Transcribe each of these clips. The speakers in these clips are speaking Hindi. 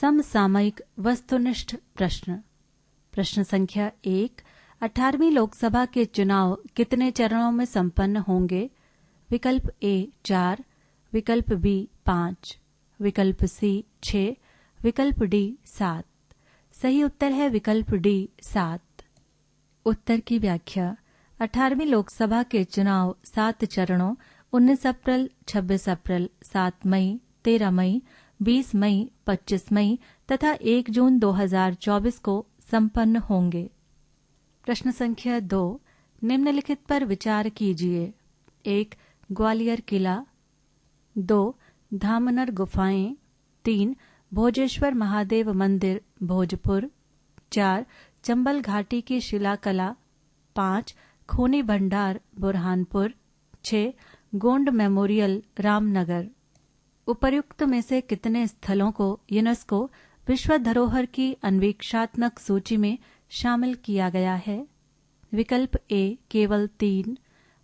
समसामयिक वस्तुनिष्ठ प्रश्न। प्रश्न संख्या 1। 18वीं लोकसभा के चुनाव कितने चरणों में संपन्न होंगे? विकल्प ए 4, विकल्प बी 5, विकल्प सी 6, विकल्प डी 7। सही उत्तर है विकल्प डी 7। उत्तर की व्याख्या। 18वीं लोकसभा के चुनाव 7 चरणों 19 अप्रैल, 26 अप्रैल, 7 मई, 13 मई, 20 मई, 25 मई तथा 1 जून 2024 को संपन्न होंगे। प्रश्न संख्या 2। निम्नलिखित पर विचार कीजिए। 1. ग्वालियर किला, 2. धामनर गुफाएं, 3. भोजेश्वर महादेव मंदिर भोजपुर, 4. चंबल घाटी की शिलाकला, 5. खूनी भंडार बुरहानपुर, 6. गोंड मेमोरियल रामनगर। उपर्युक्त में से कितने स्थलों को यूनेस्को विश्व धरोहर की अन्वीक्षात्मक सूची में शामिल किया गया है? विकल्प ए केवल 3,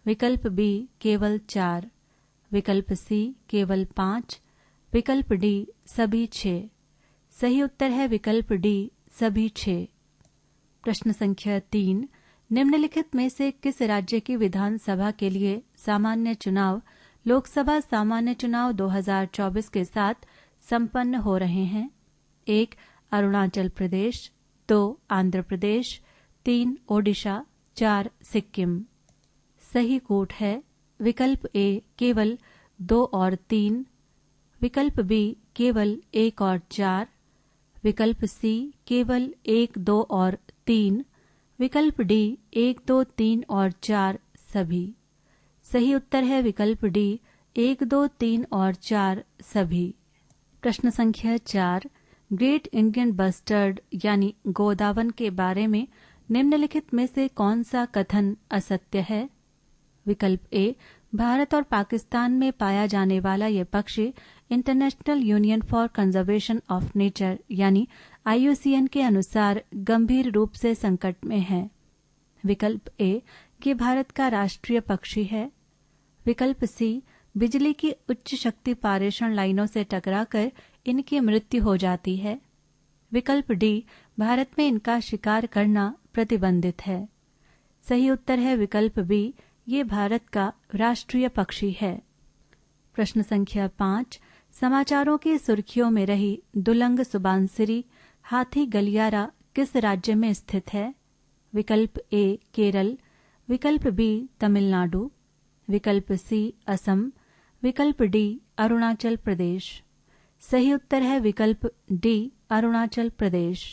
विकल्प बी केवल 4, विकल्प सी केवल 5, विकल्प डी सभी 6। सही उत्तर है विकल्प डी सभी 6। प्रश्न संख्या 3। निम्नलिखित में से किस राज्य की विधानसभा के लिए सामान्य चुनाव लोकसभा सामान्य चुनाव 2024 के साथ संपन्न हो रहे हैं? 1. अरुणाचल प्रदेश, 2. आंध्र प्रदेश, 3. ओडिशा, 4. सिक्किम। सही कूट है विकल्प ए केवल 2 और 3, विकल्प बी केवल 1 और 4, विकल्प सी केवल 1, 2 और 3, विकल्प डी 1, 2, 3 और 4 सभी। सही उत्तर है विकल्प डी 1, 2, 3 और 4 सभी। प्रश्न संख्या 4। ग्रेट इंडियन बस्टर्ड यानी गोदावन के बारे में निम्नलिखित में से कौन सा कथन असत्य है? विकल्प ए भारत और पाकिस्तान में पाया जाने वाला यह पक्षी international union for conservation of nature यानी IUCN के अनुसार गंभीर रूप से संकट में है। विकल्प ए कि भारत का राष्ट्रीय पक्षी है। विकल्प सी बिजली की उच्च शक्ति पारेषण लाइनों से टकराकर इनकी मृत्यु हो जाती है। विकल्प डी भारत में इनका शिकार करना प्रतिबंधित है। सही उत्तर है विकल्प बी ये भारत का राष्ट्रीय पक्षी है। प्रश्न संख्या 5। समाचारों की सुर्खियों में रही दुलंग सुबानसिरी हाथी गलियारा किस राज्य में स्थित है? विकल्प ए केरल, विकल्प बी तमिलनाडु, विकल्प सी असम, विकल्प डी अरुणाचल प्रदेश। सही उत्तर है विकल्प डी अरुणाचल प्रदेश।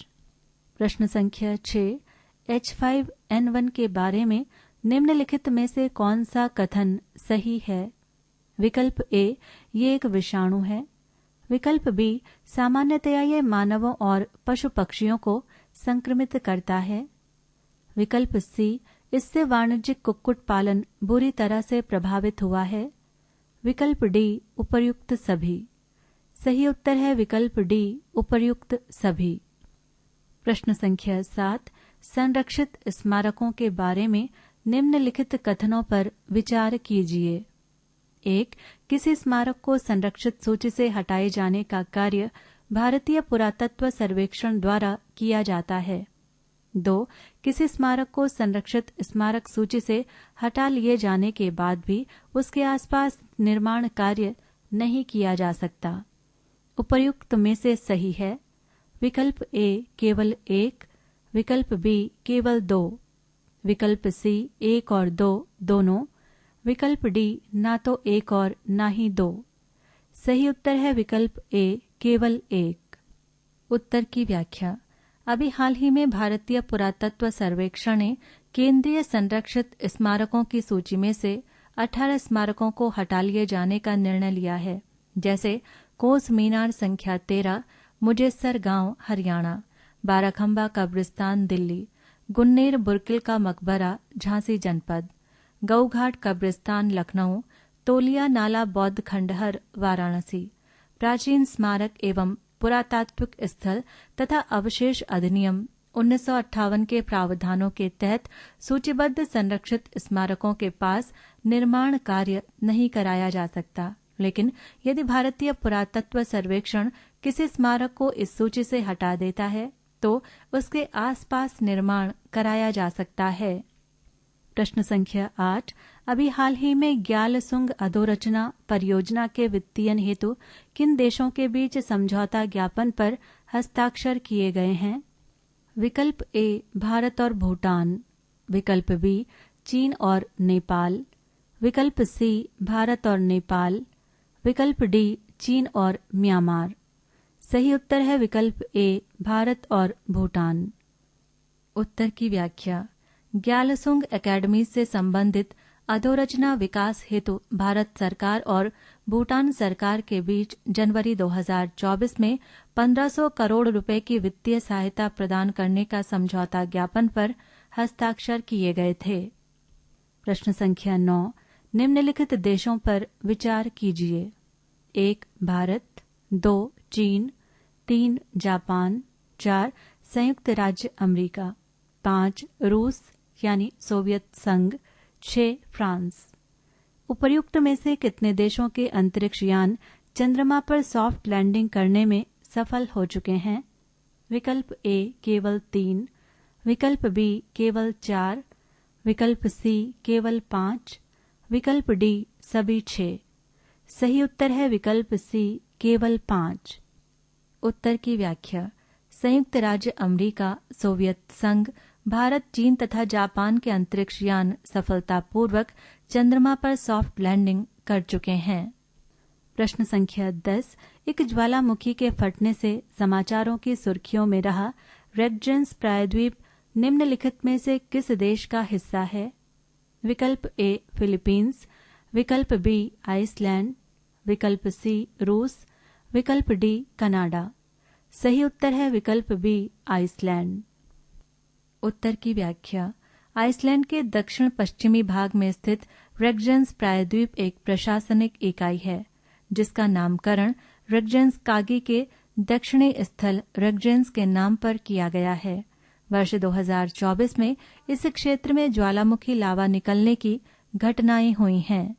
प्रश्न संख्या 6। H5N1 के बारे में निम्नलिखित में से कौन सा कथन सही है? विकल्प ए ये एक विषाणु है, विकल्प बी सामान्यतया ये मानवों और पशु पक्षियों को संक्रमित करता है, विकल्प सी इससे वाणिज्यिक कुक्कुट पालन बुरी तरह से प्रभावित हुआ है, विकल्प डी उपर्युक्त सभी। सही उत्तर है विकल्प डी उपर्युक्त सभी। प्रश्न संख्या 7। संरक्षित स्मारकों के बारे में निम्नलिखित कथनों पर विचार कीजिए। 1. किसी स्मारक को संरक्षित सूची से हटाए जाने का कार्य भारतीय पुरातत्व सर्वेक्षण द्वारा किया जाता है। 2. किसी स्मारक को संरक्षित स्मारक सूची से हटा लिए जाने के बाद भी उसके आसपास निर्माण कार्य नहीं किया जा सकता। उपर्युक्त में से सही है विकल्प ए केवल 1, विकल्प बी केवल 2, विकल्प सी 1 और 2 दोनों, विकल्प डी ना तो 1 और ना ही 2। सही उत्तर है विकल्प ए केवल 1। उत्तर की व्याख्या। अभी हाल ही में भारतीय पुरातत्व सर्वेक्षण ने केंद्रीय संरक्षित स्मारकों की सूची में से 18 स्मारकों को हटा लिए जाने का निर्णय लिया है, जैसे कोस मीनार संख्या 13 मुजेसर गांव हरियाणा, बाराखंबा कब्रिस्तान दिल्ली, गुन्नेर बुरकिल का मकबरा झांसी जनपद, गऊघाट कब्रिस्तान लखनऊ, तोलिया नाला बौद्ध खंडहर वाराणसी, प्राचीन स्मारक एवं पुरातात्विक स्थल तथा अवशेष अधिनियम 1958 के प्रावधानों के तहत सूचीबद्ध संरक्षित स्मारकों के पास निर्माण कार्य नहीं कराया जा सकता, लेकिन यदि भारतीय पुरातत्व सर्वेक्षण किसी स्मारक को इस सूची से हटा देता है तो उसके आसपास निर्माण कराया जा सकता है। प्रश्न संख्या 8। अभी हाल ही में ग्यालसुंग अधोरचना परियोजना के वित्तीयन हेतु किन देशों के बीच समझौता ज्ञापन पर हस्ताक्षर किए गए हैं? विकल्प ए भारत और भूटान, विकल्प बी चीन और नेपाल, विकल्प सी भारत और नेपाल, विकल्प डी चीन और म्यांमार। सही उत्तर है विकल्प ए भारत और भूटान। उत्तर की व्याख्या। ग्यालसुंग एकेडमी से संबंधित अधोरचना विकास हेतु भारत सरकार और भूटान सरकार के बीच जनवरी 2024 में 1500 करोड़ रुपए की वित्तीय सहायता प्रदान करने का समझौता ज्ञापन पर हस्ताक्षर किए गए थे। प्रश्न संख्या 9। निम्नलिखित देशों पर विचार कीजिए। 1 भारत, 2 चीन, 3 जापान, 4 संयुक्त राज्य अमेरिका, 5 रूस यानी सोवियत संघ, 6 फ्रांस। उपर्युक्त में से कितने देशों के अंतरिक्ष यान चंद्रमा पर सॉफ्ट लैंडिंग करने में सफल हो चुके हैं? विकल्प ए केवल 3, विकल्प बी केवल 4, विकल्प सी केवल 5, विकल्प डी सभी 6। सही उत्तर है विकल्प सी केवल 5। उत्तर की व्याख्या। संयुक्त राज्य अमेरिका, सोवियत संघ, भारत, चीन तथा जापान के अंतरिक्ष यान सफलतापूर्वक चंद्रमा पर सॉफ्ट लैंडिंग कर चुके हैं। प्रश्न संख्या 10। एक ज्वालामुखी के फटने से समाचारों की सुर्खियों में रहा रेगजेंस प्रायद्वीप निम्नलिखित में से किस देश का हिस्सा है? विकल्प ए फिलीपींस, विकल्प बी आइसलैंड, विकल्प सी रूस, विकल्प डी कनाडा। सही उत्तर है विकल्प बी आइसलैंड। उत्तर की व्याख्या। आइसलैंड के दक्षिण पश्चिमी भाग में स्थित रेगजेंस प्रायद्वीप एक प्रशासनिक इकाई है जिसका नामकरण रेगजेंस कागी के दक्षिणी स्थल रेगजेंस के नाम पर किया गया है। वर्ष 2024 में इस क्षेत्र में ज्वालामुखी लावा निकलने की घटनाएं हुई हैं।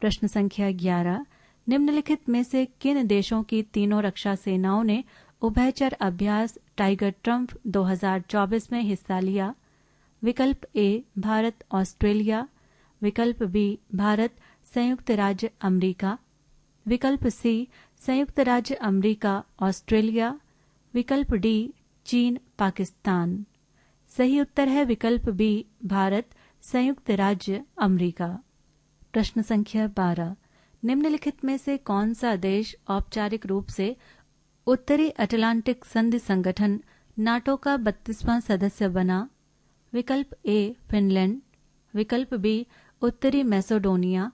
प्रश्न संख्या 11। निम्नलिखित में से किन देशों की तीनों रक्षा सेनाओं ने उभयचर अभ्यास टाइगर ट्रम्प 2024 में हिस्सा लिया? विकल्प ए भारत ऑस्ट्रेलिया, विकल्प बी भारत संयुक्त राज्य अमेरिका, विकल्प सी संयुक्त राज्य अमेरिका ऑस्ट्रेलिया, विकल्प डी चीन पाकिस्तान। सही उत्तर है विकल्प बी भारत संयुक्त राज्य अमेरिका। प्रश्न संख्या 12। निम्नलिखित में से कौन सा देश औपचारिक रूप से उत्तरी अटलांटिक संधि संगठन नाटो का 32वां सदस्य बना? विकल्प ए फिनलैंड, विकल्प बी उत्तरी मैसेडोनिया,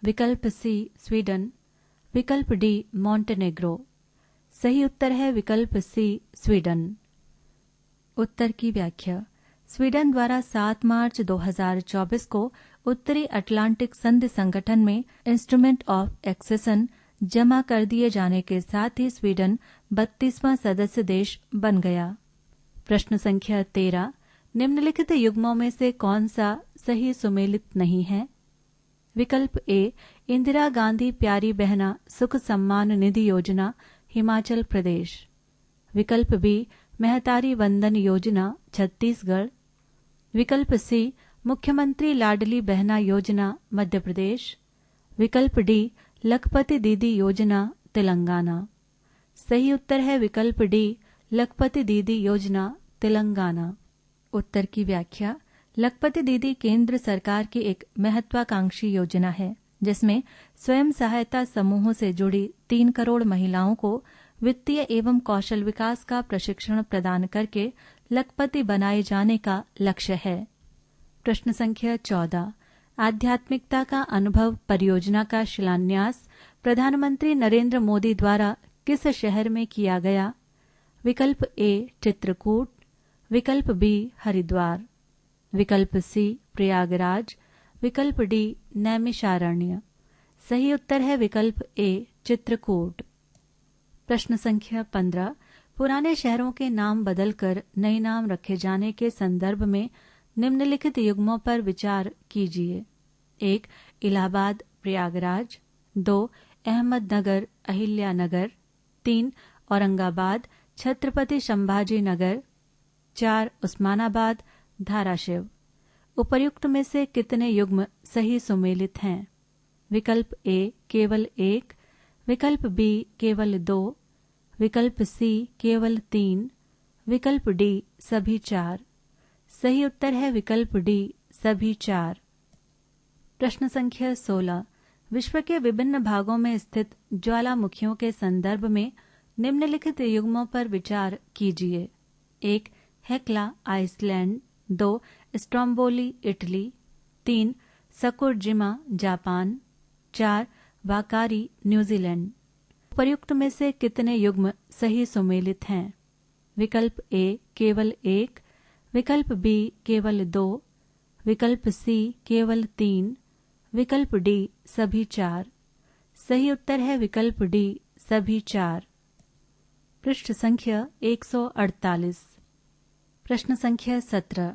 विकल्प सी स्वीडन, विकल्प डी मॉन्टेनेग्रो। सही उत्तर है विकल्प सी स्वीडन। उत्तर की व्याख्या। स्वीडन द्वारा 7 मार्च 2024 को उत्तरी अटलांटिक संधि संगठन में इंस्ट्रूमेंट ऑफ एक्सेशन जमा कर दिए जाने के साथ ही स्वीडन 32वां सदस्य देश बन गया। प्रश्न संख्या 13। निम्नलिखित युग्मों में से कौन सा सही सुमेलित नहीं है? विकल्प ए इंदिरा गांधी प्यारी बहना सुख सम्मान निधि योजना हिमाचल प्रदेश, विकल्प बी महतारी वंदन योजना छत्तीसगढ़, विकल्प सी मुख्यमंत्री लाडली बहना योजना मध्य प्रदेश, विकल्प डी लखपति दीदी योजना तेलंगाना। सही उत्तर है विकल्प डी लखपति दीदी योजना तेलंगाना। उत्तर की व्याख्या। लखपति दीदी केंद्र सरकार की एक महत्वाकांक्षी योजना है जिसमें स्वयं सहायता समूहों से जुड़ी 3 करोड़ महिलाओं को वित्तीय एवं कौशल विकास का प्रशिक्षण प्रदान करके लखपति बनाए जाने का लक्ष्य है। प्रश्न संख्या 14। आध्यात्मिकता का अनुभव परियोजना का शिलान्यास प्रधानमंत्री नरेंद्र मोदी द्वारा किस शहर में किया गया? विकल्प ए चित्रकूट, विकल्प बी हरिद्वार, विकल्प सी प्रयागराज, विकल्प डी नैमिषारण्य। सही उत्तर है विकल्प ए चित्रकूट। प्रश्न संख्या 15। पुराने शहरों के नाम बदलकर नए नाम रखे जाने के संदर्भ में निम्नलिखित युग्मों पर विचार कीजिए। 1 इलाहाबाद प्रयागराज, 2 अहमदनगर अहिल्यानगर, 3 औरंगाबाद छत्रपति संभाजी नगर, 4 उस्मानाबाद धाराशिव। उपर्युक्त में से कितने युग्म सही सुमेलित हैं? विकल्प ए केवल 1, विकल्प बी केवल 2, विकल्प सी केवल 3, विकल्प डी सभी 4। सही उत्तर है विकल्प डी सभी 4। प्रश्न संख्या 16। विश्व के विभिन्न भागों में स्थित ज्वालामुखियों के संदर्भ में निम्नलिखित युग्मों पर विचार कीजिए। 1 Hekla Iceland, 2 Stromboli Italy, 3 Sakurajima Japan, 4 Whakaari New Zealand. उपर्युक्त में से कितने युग्म सही सुमेलित हैं? विकल्प ए केवल 1, विकल्प बी केवल 2, विकल्प सी केवल 3, विकल्प डी सभी 4। सही उत्तर है विकल्प डी सभी 4। पृष्ठ संख्या 148। प्रश्न संख्या 17।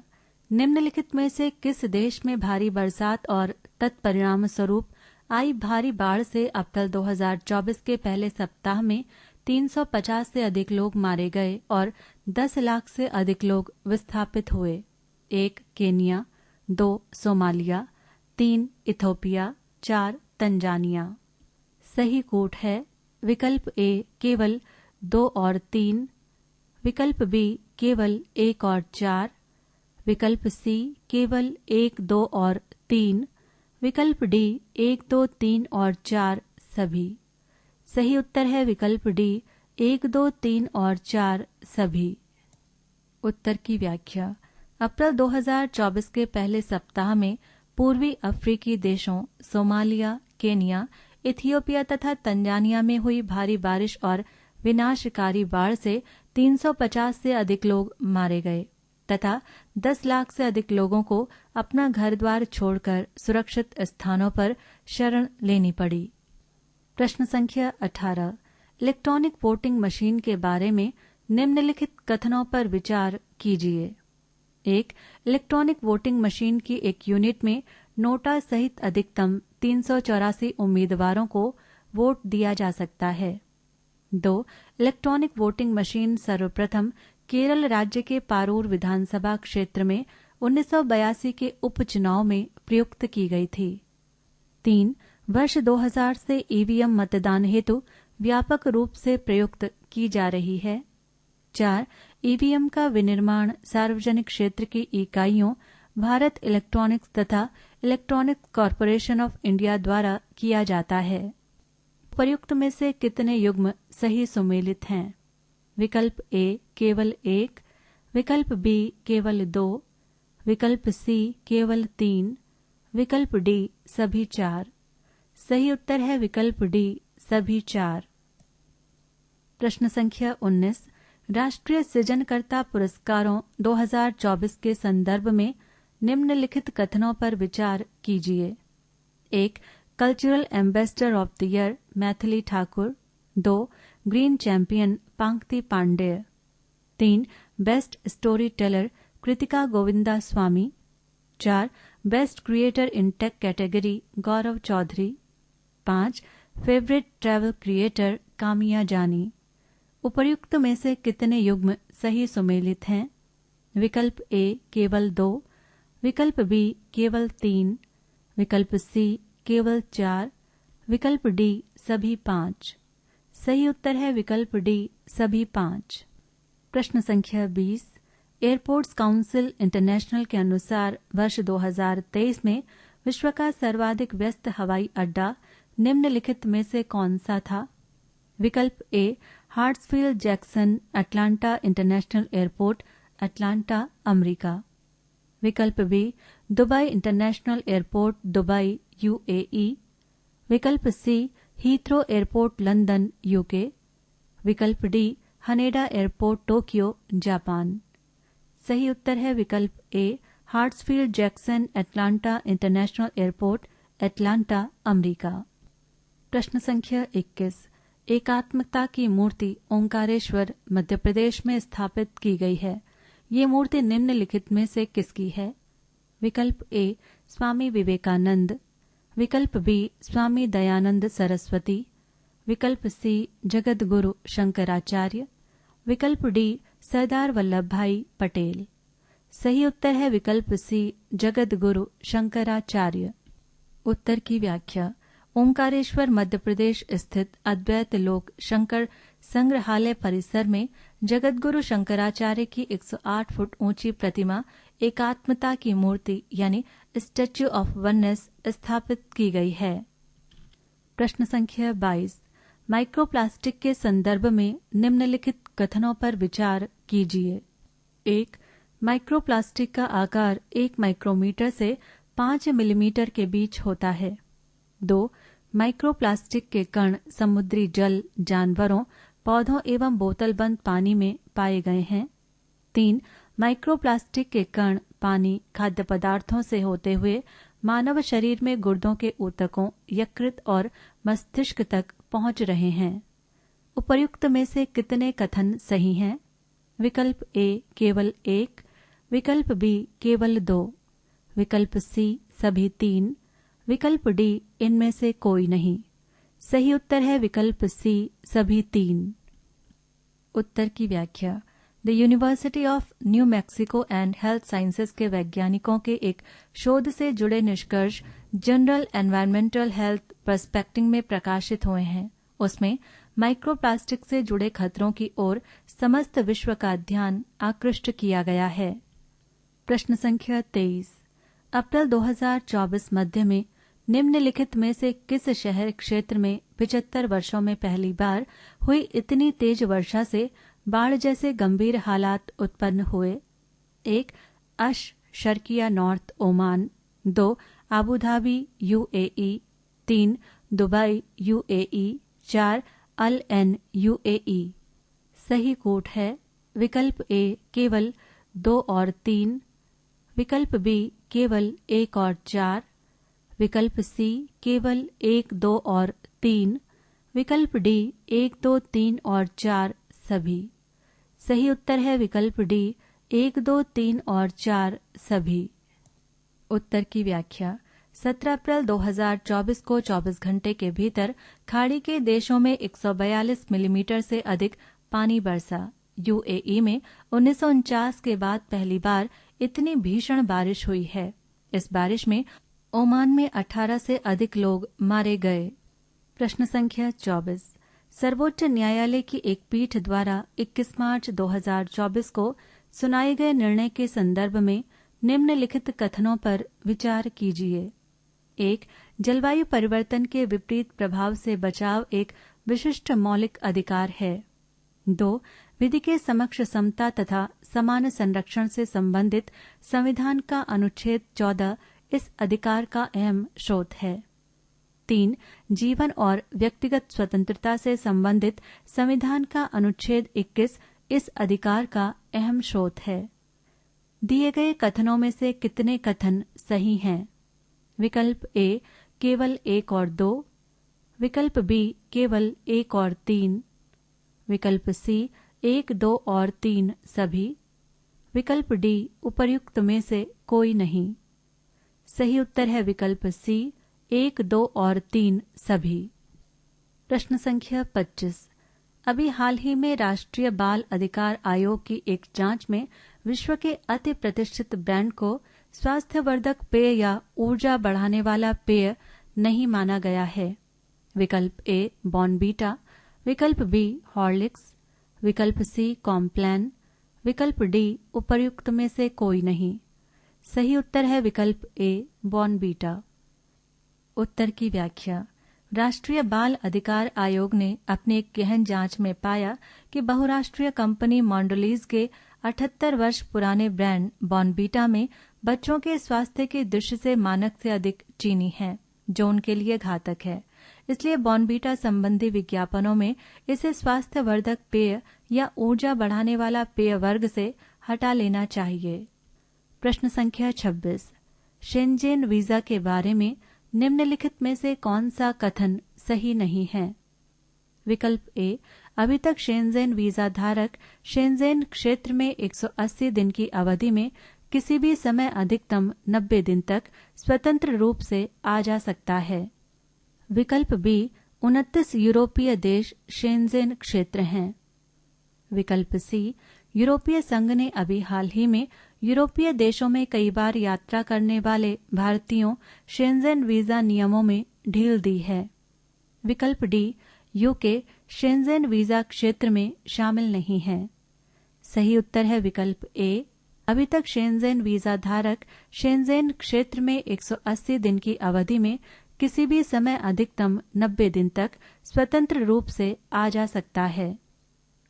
निम्नलिखित में से किस देश में भारी बरसात और तत्परिणाम स्वरूप आई भारी बाढ़ से अब तक 2024 के पहले सप्ताह में 350 से अधिक लोग मारे गए और 10 लाख से अधिक लोग विस्थापित हुए? 1 केनिया, 2 सोमालिया, 3 इथोपिया, 4 तंजानिया। सही कूट है विकल्प ए केवल 2 और 3, विकल्प बी केवल 1 और 4, विकल्प सी केवल 1, 2 और 3, विकल्प डी 1, 2, 3 और 4 सभी। सही उत्तर है विकल्प डी 1, 2, 3 और 4 सभी। उत्तर की व्याख्या। अप्रैल 2024 के पहले सप्ताह में पूर्वी अफ्रीकी देशों सोमालिया, केनिया, इथियोपिया तथा तंजानिया में हुई भारी बारिश और विनाशकारी बाढ़ से 350 से अधिक लोग मारे गए तथा 10 लाख से अधिक लोगों को अपना घर द्वार छोड़कर सुरक्षित स्थानों पर शरण लेनी पड़ी। प्रश्न संख्या 18। इलेक्ट्रॉनिक वोटिंग मशीन के बारे में निम्नलिखित कथनों पर विचार कीजिए। 1 इलेक्ट्रॉनिक वोटिंग मशीन की एक यूनिट में नोटा सहित अधिकतम 384 उम्मीदवारों को वोट दिया जा सकता है। 2 इलेक्ट्रॉनिक वोटिंग मशीन सर्वप्रथम केरल राज्य के पारूर विधानसभा क्षेत्र में 1982 के उपचुनाव में प्रयुक्त की गई थी। 3 वर्ष 2000 से ईवीएम मतदान हेतु व्यापक रूप से प्रयुक्त की जा रही है। 4 ईवीएम का विनिर्माण सार्वजनिक क्षेत्र की इकाइयों भारत इलेक्ट्रॉनिक्स तथा इलेक्ट्रॉनिक्स कॉरपोरेशन ऑफ इंडिया द्वारा किया जाता है। उपर्युक्त में से कितने युग्म सही सुमेलित हैं? विकल्प ए केवल 1, विकल्प बी केवल 2, विकल्प सी केवल 3, विकल्प डी सभी 4। सही उत्तर है विकल्प डी सभी 4। प्रश्न संख्या 19। राष्ट्रीय सृजनकर्ता पुरस्कारों 2024 के संदर्भ में निम्नलिखित कथनों पर विचार कीजिए। 1 cultural ambassador of the year Maithili Thakur, 2 green champion Pankti Pandey, 3 best story teller Kritika Govinda Swami, 4 best creator in tech category Gaurav Chaudhary, 5 favourite travel creator Kamiya Jani. उपर्युक्त में से कितने युग्म सही सुमेलित हैं? विकल्प ए केवल 2, विकल्प बी केवल 3, विकल्प सी केवल 4, विकल्प डी सभी 5। सही उत्तर है विकल्प डी सभी 5। प्रश्न संख्या 20। एयरपोर्ट्स काउंसिल इंटरनेशनल के अनुसार वर्ष 2023 में विश्व का सर्वाधिक व्यस्त हवाई अड्डा निम्नलिखित में से कौन सा था? विकल्प A Hartsfield Jackson Atlanta international airport Atlanta America, विकल्प B Dubai international airport Dubai UAE, विकल्प C Heathrow airport London UK, विकल्प D Haneda airport Tokyo Japan. सही उत्तर है विकल्प A Hartsfield Jackson Atlanta international airport Atlanta America. प्रश्न संख्या 21। एकात्मकता की मूर्ति ओंकारेश्वर मध्य प्रदेश में स्थापित की गई है। ये मूर्ति निम्नलिखित में से किसकी है? विकल्प ए स्वामी विवेकानंद, विकल्प बी स्वामी दयानंद सरस्वती, विकल्प सी जगत गुरु शंकराचार्य, विकल्प डी सरदार वल्लभ भाई पटेल। सही उत्तर है विकल्प सी जगत गुरु शंकराचार्य। उत्तर की व्याख्या। ओंकारेश्वर मध्य प्रदेश स्थित अद्वैत लोक शंकर संग्रहालय परिसर में जगतगुरु शंकराचार्य की 108 फुट ऊंची प्रतिमा एकात्मता की मूर्ति यानी स्टैच्यू ऑफ वननेस स्थापित की गई है। प्रश्न संख्या 22। माइक्रोप्लास्टिक के संदर्भ में निम्नलिखित कथनों पर विचार कीजिए। 1. माइक्रोप्लास्टिक का आकार 1 माइक्रोमीटर से 5 मिलीमीटर के बीच होता है। 2. माइक्रोप्लास्टिक के कण समुद्री जल, जानवरों, पौधों एवं बोतलबंद पानी में पाए गए हैं। 3. माइक्रोप्लास्टिक के कण पानी, खाद्य पदार्थों से होते हुए मानव शरीर में गुर्दों के ऊतकों, यकृत और मस्तिष्क तक पहुंच रहे हैं। उपर्युक्त में से कितने कथन सही हैं? विकल्प ए केवल 1, विकल्प बी केवल 2, विकल्प सी सभी 3, विकल्प डी इनमें से कोई नहीं। सही उत्तर है विकल्प सी सभी 3। उत्तर की व्याख्या। The university of new Mexico and health sciences के वैज्ञानिकों के एक शोध से जुड़े निष्कर्ष जनरल एनवायरमेंटल हेल्थ पर्सपेक्टिव में प्रकाशित हुए हैं। उसमें माइक्रोप्लास्टिक से जुड़े खतरों की ओर समस्त विश्व का ध्यान आकृष्ट किया गया है। प्रश्न संख्या 23। अप्रैल 2024 मध्य में निम्नलिखित में से किस शहर क्षेत्र में 75 वर्षों में पहली बार हुई इतनी तेज वर्षा से बाढ़ जैसे गंभीर हालात उत्पन्न हुए? 1. अश Sharqia north Oman, 2. Abu Dhabi UAE, 3. Dubai UAE, 4. अल एन यूएई। सही कोट है विकल्प ए केवल 2 और 3, विकल्प बी केवल 1 और 4, विकल्प सी केवल 1, 2 और 3, विकल्प डी 1, 2, 3 और 4 सभी। सही उत्तर है विकल्प डी 1, 2, 3 और 4 सभी। उत्तर की व्याख्या। 17 अप्रैल 2024 को 24 घंटे के भीतर खाड़ी के देशों में 142 मिलीमीटर से अधिक पानी बरसा। यूएई में 1949 के बाद पहली बार इतनी भीषण बारिश हुई है। इस बारिश में ओमान में 18 से अधिक लोग मारे गए। प्रश्न संख्या 24। सर्वोच्च न्यायालय की एक पीठ द्वारा 21 मार्च 2024 को सुनाए गए निर्णय के संदर्भ में निम्नलिखित कथनों पर विचार कीजिए। 1. जलवायु परिवर्तन के विपरीत प्रभाव से बचाव एक विशिष्ट मौलिक अधिकार है। 2. विधि के समक्ष समता तथा समान संरक्षण से संबंधित संविधान का अनुच्छेद 14 इस अधिकार का अहम स्रोत है। 3. जीवन और व्यक्तिगत स्वतंत्रता से संबंधित संविधान का अनुच्छेद 21 इस अधिकार का अहम स्रोत है। दिए गए कथनों में से कितने कथन सही हैं? विकल्प ए केवल 1 और 2, विकल्प बी केवल 1 और 3, विकल्प सी 1, 2 और 3 सभी, विकल्प डी उपर्युक्त में से कोई नहीं। सही उत्तर है विकल्प सी 1, 2 और 3 सभी। प्रश्न संख्या 25। अभी हाल ही में राष्ट्रीय बाल अधिकार आयोग की एक जांच में विश्व के अति प्रतिष्ठित ब्रांड को स्वास्थ्यवर्धक पेय या ऊर्जा बढ़ाने वाला पेय नहीं माना गया है। विकल्प ए बॉर्नवीटा, विकल्प बी हॉर्लिक्स, विकल्प सी कॉम्प्लान, विकल्प डी उपर्युक्त में से कोई नहीं। सही उत्तर है विकल्प ए बॉर्नवीटा। उत्तर की व्याख्या। राष्ट्रीय बाल अधिकार आयोग ने अपनी एक गहन जांच में पाया कि बहुराष्ट्रीय कंपनी मॉन्डोलीज के 78 वर्ष पुराने ब्रांड बॉर्नवीटा में बच्चों के स्वास्थ्य की दृष्टि से मानक से अधिक चीनी है, जो उनके लिए घातक है। इसलिए बॉर्नवीटा संबंधी विज्ञापनों में इसे स्वास्थ्यवर्धक पेय या ऊर्जा बढ़ाने वाला पेय वर्ग से हटा लेना चाहिए। प्रश्न संख्या 26। शेंजेन वीजा के बारे में निम्नलिखित में से कौन सा कथन सही नहीं है? विकल्प ए अभी तक शेंजेन वीजा धारक शेंजेन क्षेत्र में 180 दिन की अवधि में किसी भी समय अधिकतम 90 दिन तक स्वतंत्र रूप से आ जा सकता है। विकल्प बी 29 यूरोपीय देश शेंजेन क्षेत्र हैं। विकल्प सी, यूरोपीय संघ ने अभी हाल ही में यूरोपीय देशों में कई बार यात्रा करने वाले भारतीयों शेंजेन वीजा नियमों में ढील दी है। विकल्प डी, यूके शेंजेन वीजा क्षेत्र में शामिल नहीं है। सही उत्तर है विकल्प ए। अभी तक शेंजेन वीजा धारक शेंजेन क्षेत्र में 180 दिन की अवधि में किसी भी समय अधिकतम 90 दिन तक स्वतंत्र रूप से आ जा सकता है।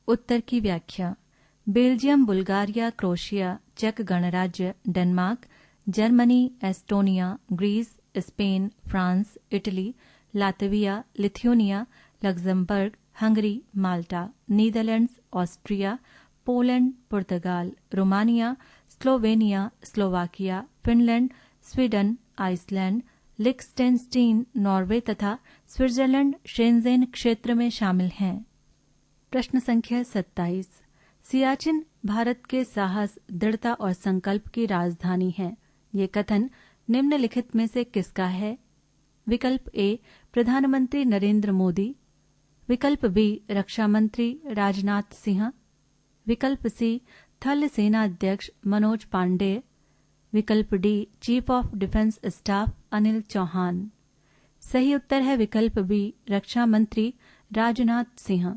उत्तर की व्याख्या। बेल्जियम, बुल्गारिया, क्रोएशिया, चेक गणराज्य, Denmark, Germany, Estonia, Greece, Spain, France, Italy, Latvia, Lithuania, Luxembourg, Hungary, Malta, Netherlands, Austria, Poland, पुर्तगाल, Romania, Slovenia, Slovakia, Finland, Sweden, Iceland, Liechtenstein, Norway तथा स्विट्जरलैंड शेंजेन क्षेत्र में शामिल हैं। प्रश्न संख्या 27। सियाचिन भारत के साहस, दृढ़ता और संकल्प की राजधानी है। ये कथन निम्नलिखित में से किसका है? विकल्प ए, प्रधानमंत्री नरेंद्र मोदी। विकल्प बी, रक्षा मंत्री राजनाथ सिंह। विकल्प सी, थल सेना अध्यक्ष मनोज पांडेय। विकल्प D, chief of defence staff Anil Chauhan. सही उत्तर है विकल्प बी, रक्षा मंत्री राजनाथ सिंह।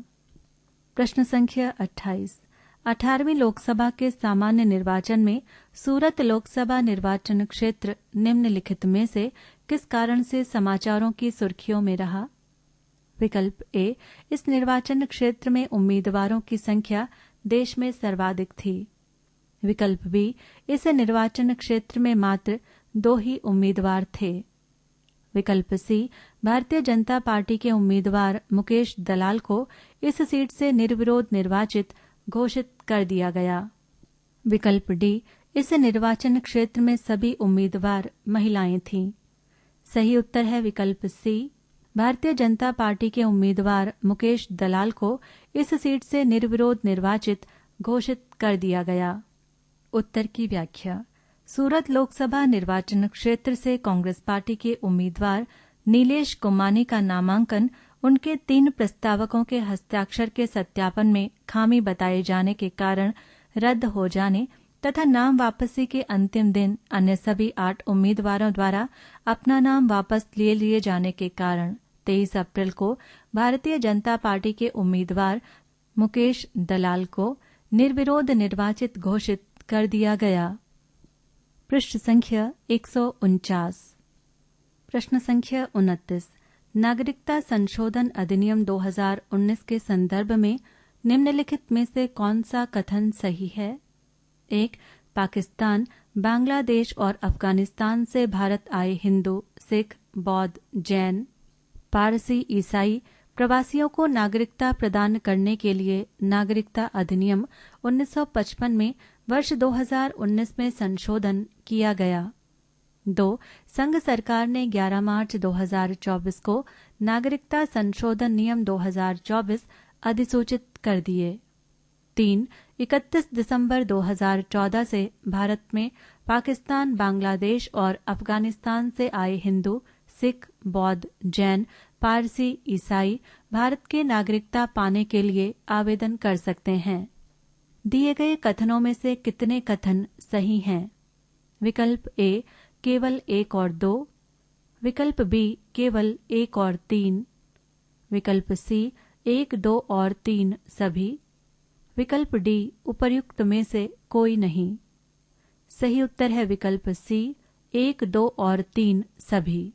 प्रश्न संख्या 28। 18वीं लोकसभा के सामान्य निर्वाचन में सूरत लोकसभा निर्वाचन क्षेत्र निम्नलिखित में से किस कारण से समाचारों की सुर्खियों में रहा? विकल्प ए, इस निर्वाचन क्षेत्र में उम्मीदवारों की संख्या देश में सर्वाधिक थी। विकल्प बी, इस निर्वाचन क्षेत्र में मात्र 2 ही उम्मीदवार थे। विकल्प सी, भारतीय जनता पार्टी के उम्मीदवार मुकेश दलाल को इस सीट से निर्विरोध निर्वाचित घोषित कर दिया गया। विकल्प डी, इस निर्वाचन क्षेत्र में सभी उम्मीदवार महिलाएं थीं। सही उत्तर है विकल्प सी, भारतीय जनता पार्टी के उम्मीदवार मुकेश दलाल को इस सीट से निर्विरोध निर्वाचित घोषित कर दिया गया। उत्तर की व्याख्या। सूरत लोकसभा निर्वाचन क्षेत्र से कांग्रेस पार्टी के उम्मीदवार नीलेश कुमानी का नामांकन उनके 3 प्रस्तावकों के हस्ताक्षर के सत्यापन में खामी बताए जाने के कारण रद्द हो जाने तथा नाम वापसी के अंतिम दिन अन्य सभी 8 उम्मीदवारों द्वारा अपना नाम वापस ले लिए जाने के कारण 23 अप्रैल को भारतीय जनता पार्टी के उम्मीदवार मुकेश दलाल को निर्विरोध निर्वाचित घोषित कर दिया गया। पृष्ठ संख्या 149। प्रश्न संख्या 29। नागरिकता संशोधन अधिनियम 2019 के संदर्भ में निम्नलिखित में से कौन सा कथन सही है? 1. पाकिस्तान, बांग्लादेश और अफगानिस्तान से भारत आए हिंदू, सिख, बौद्ध, जैन, पारसी, ईसाई प्रवासियों को नागरिकता प्रदान करने के लिए नागरिकता अधिनियम 1955 में वर्ष 2019 में संशोधन किया गया। 2. संघ सरकार ने 11 मार्च 2024 को नागरिकता संशोधन नियम 2024 अधिसूचित कर दिए। 3. 31 दिसंबर 2014 से भारत में पाकिस्तान, बांग्लादेश और अफगानिस्तान से आए हिंदू, सिख, बौद्ध, जैन, पारसी, ईसाई भारत के नागरिकता पाने के लिए आवेदन कर सकते हैं। दिए गए कथनों में से कितने कथन सही हैं? विकल्प ए, केवल 1 और 2। विकल्प बी, केवल 1 और 3। विकल्प सी, 1, 2 और 3 सभी। विकल्प डी, उपर्युक्त में से कोई नहीं। सही उत्तर है विकल्प सी, 1, 2 और 3 सभी।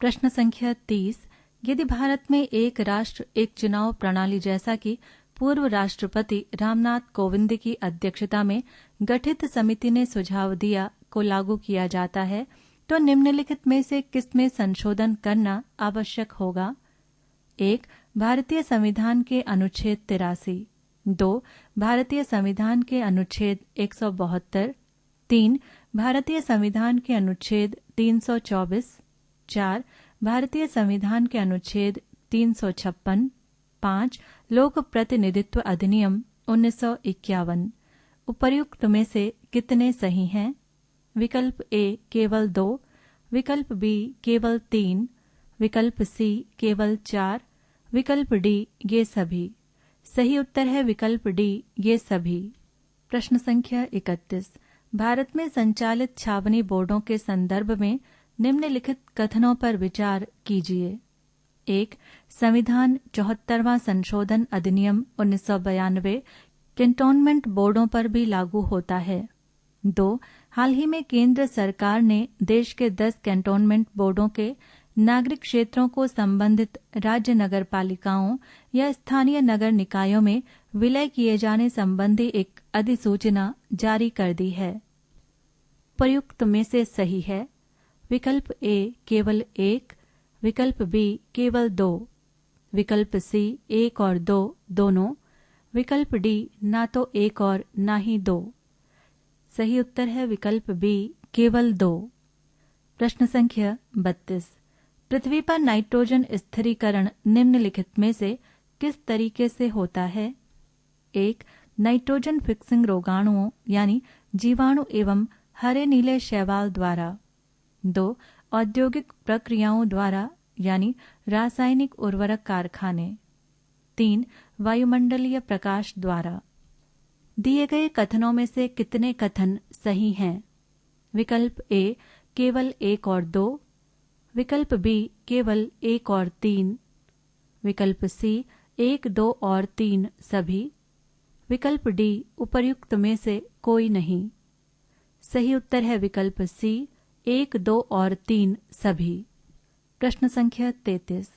प्रश्न संख्या 30। यदि भारत में एक राष्ट्र एक चुनाव प्रणाली जैसा कि पूर्व राष्ट्रपति रामनाथ कोविंद की अध्यक्षता में गठित समिति ने सुझाव दिया को लागू किया जाता है तो निम्नलिखित में से किसमें संशोधन करना आवश्यक होगा? 1. भारतीय संविधान के अनुच्छेद 83। 2. भारतीय संविधान के अनुच्छेद 172। 3. भारतीय संविधान के अनुच्छेद 324। 4. भारतीय संविधान के अनुच्छेद 356। 5. लोक प्रतिनिधित्व अधिनियम 1951। उपर्युक्त में से कितने सही हैं? विकल्प ए, केवल 2। विकल्प बी, केवल 3। विकल्प सी केवल 4, विकल्प डी ये सभी। सही उत्तर है विकल्प डी ये सभी। प्रश्न संख्या 31। भारत में संचालित छावनी बोर्डों के संदर्भ में निम्नलिखित कथनों पर विचार कीजिए। 1. संविधान 74वां संशोधन अधिनियम 1992 कैंटोनमेंट बोर्डों पर भी लागू होता है। 2. हाल ही में केंद्र सरकार ने देश के 10 कैंटोनमेंट बोर्डों के नागरिक क्षेत्रों को संबंधित राज्य नगर पालिकाओं या स्थानीय नगर निकायों में विलय किए जाने संबंधी एक अधिसूचना जारी कर दी है। प्रयुक्त में से सही है विकल्प ए केवल 1, विकल्प बी केवल 2, विकल्प सी 1 और 2 दोनों, विकल्प डी ना तो 1 और ना ही 2। सही उत्तर है विकल्प बी केवल 2। प्रश्न संख्या 32। पृथ्वी पर नाइट्रोजन स्थिरीकरण निम्नलिखित में से किस तरीके से होता है? 1. नाइट्रोजन फिक्सिंग रोगाणुओं यानी जीवाणु एवं हरे नीले शैवाल द्वारा। 2. औद्योगिक प्रक्रियाओं द्वारा यानी रासायनिक उर्वरक कारखाने। 3. वायुमंडलीय प्रकाश द्वारा। दिए गए कथनों में से कितने कथन सही हैं? विकल्प ए केवल 1 और 2, विकल्प बी केवल 1 और 3, विकल्प सी 1, 2 और 3 सभी, विकल्प डी उपर्युक्त में से कोई नहीं। सही उत्तर है विकल्प सी 1, 2 और 3 सभी। प्रश्न संख्या 33।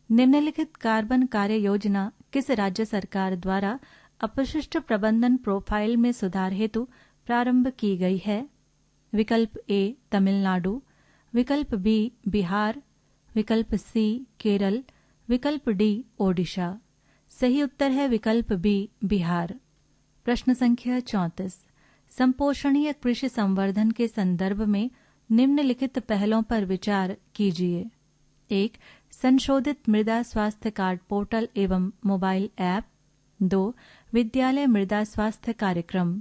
निम्नलिखित कार्बन कार्य योजना किस राज्य सरकार द्वारा अपशिष्ट प्रबंधन प्रोफाइल में सुधार हेतु प्रारंभ की गई है? विकल्प ए तमिलनाडु, विकल्प बी बिहार, विकल्प सी केरल, विकल्प डी ओडिशा। सही उत्तर है विकल्प बी बिहार। प्रश्न संख्या 34। संपोषणीय कृषि संवर्धन के संदर्भ में निम्नलिखित पहलों पर विचार कीजिए। 1. संशोधित मृदा स्वास्थ्य कार्ड पोर्टल एवं मोबाइल ऐप। 2. विद्यालय मृदा स्वास्थ्य कार्यक्रम।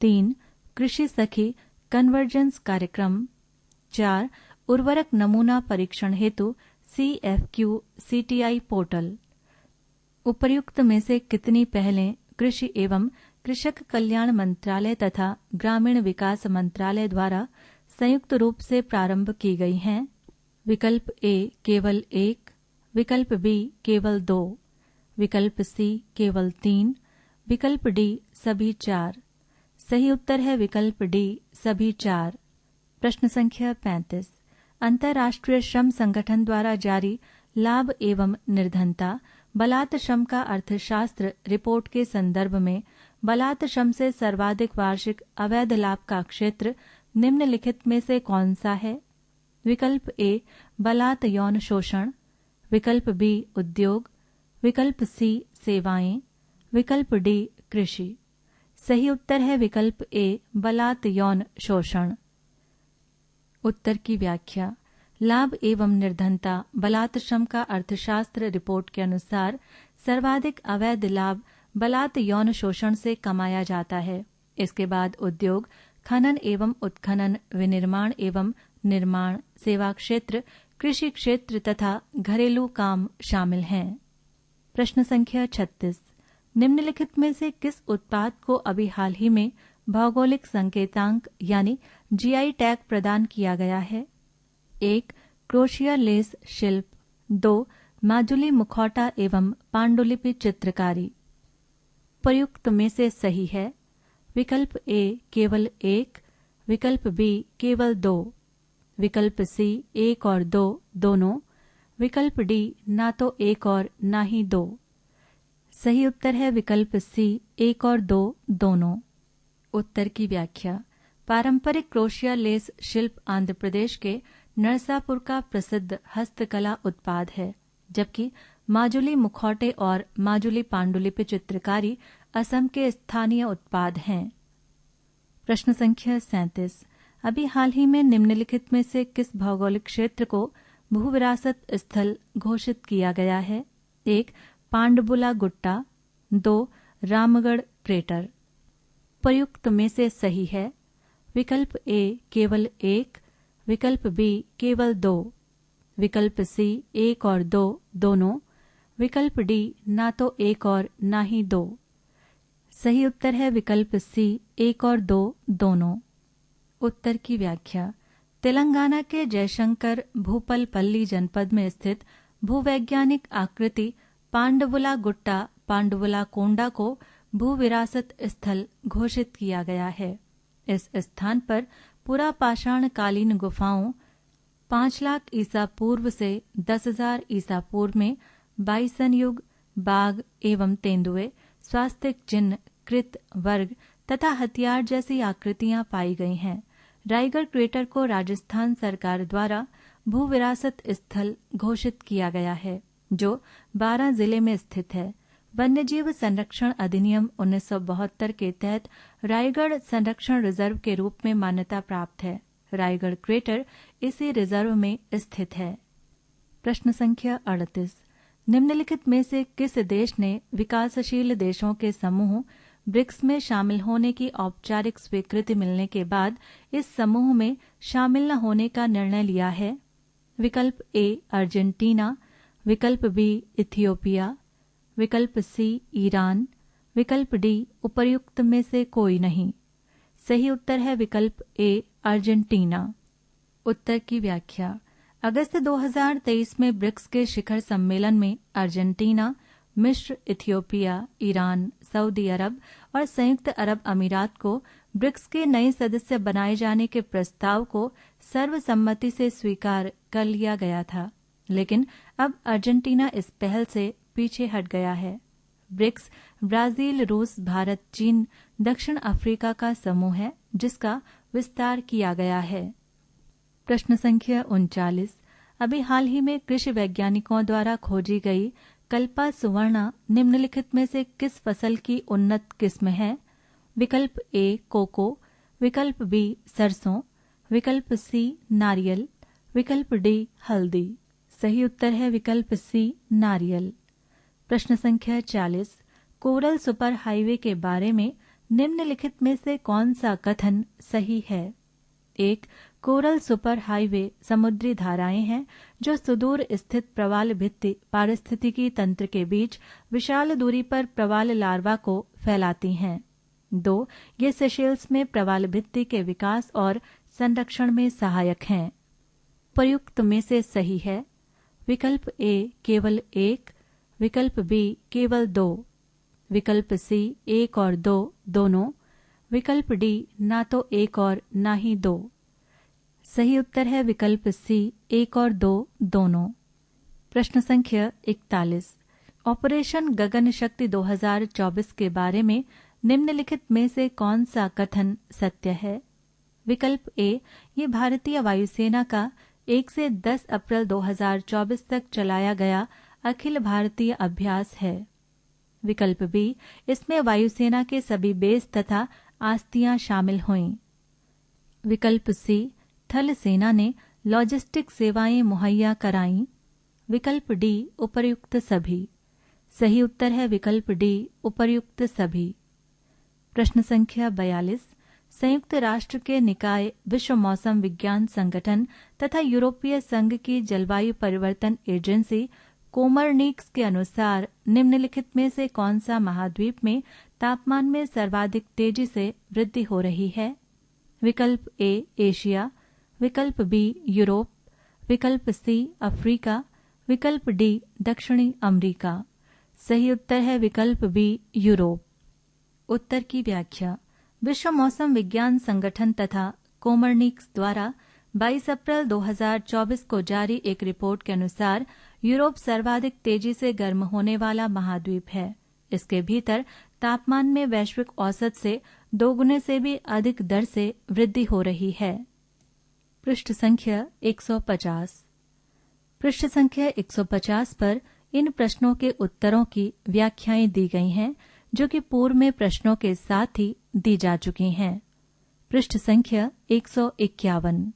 3. कृषि सखी कन्वर्जेंस कार्यक्रम। 4. उर्वरक नमूना परीक्षण हेतु CFQ CTI पोर्टल। उपर्युक्त में से कितनी पहलें कृषि एवं कृषक कल्याण मंत्रालय तथा ग्रामीण विकास मंत्रालय द्वारा संयुक्त रूप से प्रारंभ की गई हैं? विकल्प ए केवल 1, विकल्प बी केवल 2, विकल्प सी केवल 3, विकल्प डी सभी 4। सही उत्तर है विकल्प डी सभी 4। प्रश्न संख्या 35। अंतर्राष्ट्रीय श्रम संगठन द्वारा जारी लाभ एवं निर्धनता बलात् श्रम का अर्थशास्त्र रिपोर्ट के संदर्भ में बलात् श्रम से सर्वाधिक वार्षिक अवैध लाभ का क्षेत्र निम्नलिखित में से कौन सा है? विकल्प ए बलात् यौन शोषण, विकल्प बी उद्योग, विकल्प सी सेवाएं, विकल्प डी कृषि। सही उत्तर है विकल्प ए बलात् यौन शोषण। उत्तर की व्याख्या। लाभ एवं निर्धनता बलात् श्रम का अर्थशास्त्र रिपोर्ट के अनुसार सर्वाधिक अवैध लाभ बलात् यौन शोषण से कमाया जाता है। इसके बाद उद्योग, खनन एवं उत्खनन, विनिर्माण एवं निर्माण, सेवा क्षेत्र, कृषि क्षेत्र तथा घरेलू काम शामिल हैं। प्रश्न संख्या 36। निम्नलिखित में से किस उत्पाद को अभी हाल ही में भौगोलिक संकेतांक यानी GI टैग प्रदान किया गया है? 1. क्रोशिया लेस शिल्प। 2. माजुली मुखौटा एवं पांडुलिपि चित्रकारी। प्रयुक्त में से सही है विकल्प ए केवल 1, विकल्प बी केवल 2, विकल्प सी 1 और 2 दोनों, विकल्प डी ना तो 1 और ना ही 2। सही उत्तर है विकल्प सी 1 और 2 दोनों। उत्तर की व्याख्या। पारंपरिक क्रोशिया लेस शिल्प आंध्र प्रदेश के नरसापुर का प्रसिद्ध हस्तकला उत्पाद है, जबकि माजुली मुखौटे और माजुली पांडुलिपि चित्रकारी असम के स्थानीय उत्पाद हैं। प्रश्न संख्या 37। अभी हाल ही में निम्नलिखित में से किस भौगोलिक क्षेत्र को भू विरासत स्थल घोषित किया गया है? 1. पांडबुला गुट्टा। 2. रामगढ़ क्रेटर। प्रयुक्त में से सही है विकल्प ए केवल 1, विकल्प बी केवल 2, विकल्प सी 1 और 2 दोनों, विकल्प डी ना तो 1 और ना ही 2। सही उत्तर है विकल्प सी 1 और 2 दोनों। उत्तर की व्याख्या। तेलंगाना के जयशंकर भूपलपल्ली जनपद में स्थित भूवैज्ञानिक आकृति पांडवुला गुट्टा पांडवुला कोंडा को भू विरासत स्थल घोषित किया गया है। इस स्थान पर पुरापाषाण कालीन गुफाओं 5 लाख ईसा पूर्व से 10,000 ईसा पूर्व में बाइसन युग, बाघ एवं तेंदुए, स्वास्तिक चिन्ह, कृत, वर्ग तथा हथियार जैसी आकृतियां पाई गई हैं। रायगढ़ क्रेटर को राजस्थान सरकार द्वारा भू विरासत स्थल घोषित किया गया है, जो 12 जिले में स्थित है। वन्यजीव संरक्षण अधिनियम 1972 के तहत रायगढ़ संरक्षण रिजर्व के रूप में मान्यता प्राप्त है। रायगढ़ क्रेटर इसी रिजर्व में स्थित है। प्रश्न संख्या 38। निम्नलिखित में से किस देश ने विकासशील देशों के समूह ब्रिक्स में शामिल होने की औपचारिक स्वीकृति मिलने के बाद इस समूह में शामिल न होने का निर्णय लिया है? विकल्प ए अर्जेंटीना, विकल्प बी इथियोपिया, विकल्प सी ईरान, विकल्प डी उपर्युक्त में से कोई नहीं। सही उत्तर है विकल्प ए अर्जेंटीना। उत्तर की व्याख्या। अगस्त 2023 में ब्रिक्स के शिखर सम्मेलन में अर्जेंटीना, मिस्र, इथियोपिया, ईरान, सऊदी अरब और संयुक्त अरब अमीरात को ब्रिक्स के नए सदस्य बनाए जाने के प्रस्ताव को सर्वसम्मति से स्वीकार कर लिया गया था, लेकिन अब अर्जेंटीना इस पहल से पीछे हट गया है। ब्रिक्स ब्राजील, रूस, भारत, चीन, दक्षिण अफ्रीका का समूह है जिसका विस्तार किया गया है। प्रश्न संख्या 39। अभी हाल ही में कृषि वैज्ञानिकों द्वारा खोजी गई कल्पा सुवर्णा निम्नलिखित में से किस फसल की उन्नत किस्म है? विकल्प ए कोको, विकल्प बी सरसों, विकल्प सी नारियल, विकल्प डी हल्दी। सही उत्तर है विकल्प सी नारियल। प्रश्न संख्या 40। कोरल सुपर हाईवे के बारे में निम्नलिखित में से कौन सा कथन सही है? 1. कोरल सुपर हाईवे समुद्री धाराएं हैं जो सुदूर स्थित प्रवाल भित्ति पारिस्थितिकी तंत्र के बीच विशाल दूरी पर प्रवाल लार्वा को फैलाती हैं। 2. ये सेशेल्स में प्रवाल भित्ति के विकास और संरक्षण में सहायक हैं। प्रयुक्त में से सही है विकल्प ए केवल 1, विकल्प बी केवल 2, विकल्प सी 1 और 2 दोनों, विकल्प डी ना तो 1 और ना ही 2। सही उत्तर है विकल्प सी 1 और 2 दोनों। प्रश्न संख्या 41। ऑपरेशन गगन शक्ति 2024 के बारे में निम्नलिखित में से कौन सा कथन सत्य है? विकल्प ए ये भारतीय वायुसेना का 1 से 10 अप्रैल 2024 तक चलाया गया अखिल भारतीय अभ्यास है। विकल्प बी इसमें वायुसेना के सभी बेस तथा आस्तियां शामिल हुईं। विकल्प सी थल सेना ने लॉजिस्टिक सेवाएं मुहैया कराईं। विकल्प डी उपर्युक्त सभी। सही उत्तर है विकल्प डी उपर्युक्त सभी। प्रश्न संख्या 42। संयुक्त राष्ट्र के निकाय, विश्व मौसम विज्ञान संगठन तथा यूरोपीय संघ की जलवायु परिवर्तन एजेंसी कोमरनिक्स के अनुसार निम्नलिखित में से कौन सा महाद्वीप में तापमान में सर्वाधिक तेजी से वृद्धि हो रही है? विकल्प ए एशिया, विकल्प बी यूरोप, विकल्प सी अफ्रीका, विकल्प डी दक्षिणी अमेरिका। सही उत्तर है विकल्प बी यूरोप। उत्तर की व्याख्या। विश्व मौसम विज्ञान संगठन तथा कोमरनिक्स द्वारा 22 अप्रैल 2024 को जारी एक रिपोर्ट के अनुसार यूरोप सर्वाधिक तेजी से गर्म होने वाला महाद्वीप है। इसके भीतर तापमान में वैश्विक औसत से 2 गुने से भी अधिक दर से वृद्धि हो रही है। पृष्ठ संख्या 150। पृष्ठ संख्या 150 पर इन प्रश्नों के उत्तरों की व्याख्याएं दी गई हैं जो कि पूर्व में प्रश्नों के साथ ही दी जा चुकी हैं। पृष्ठ संख्या 151।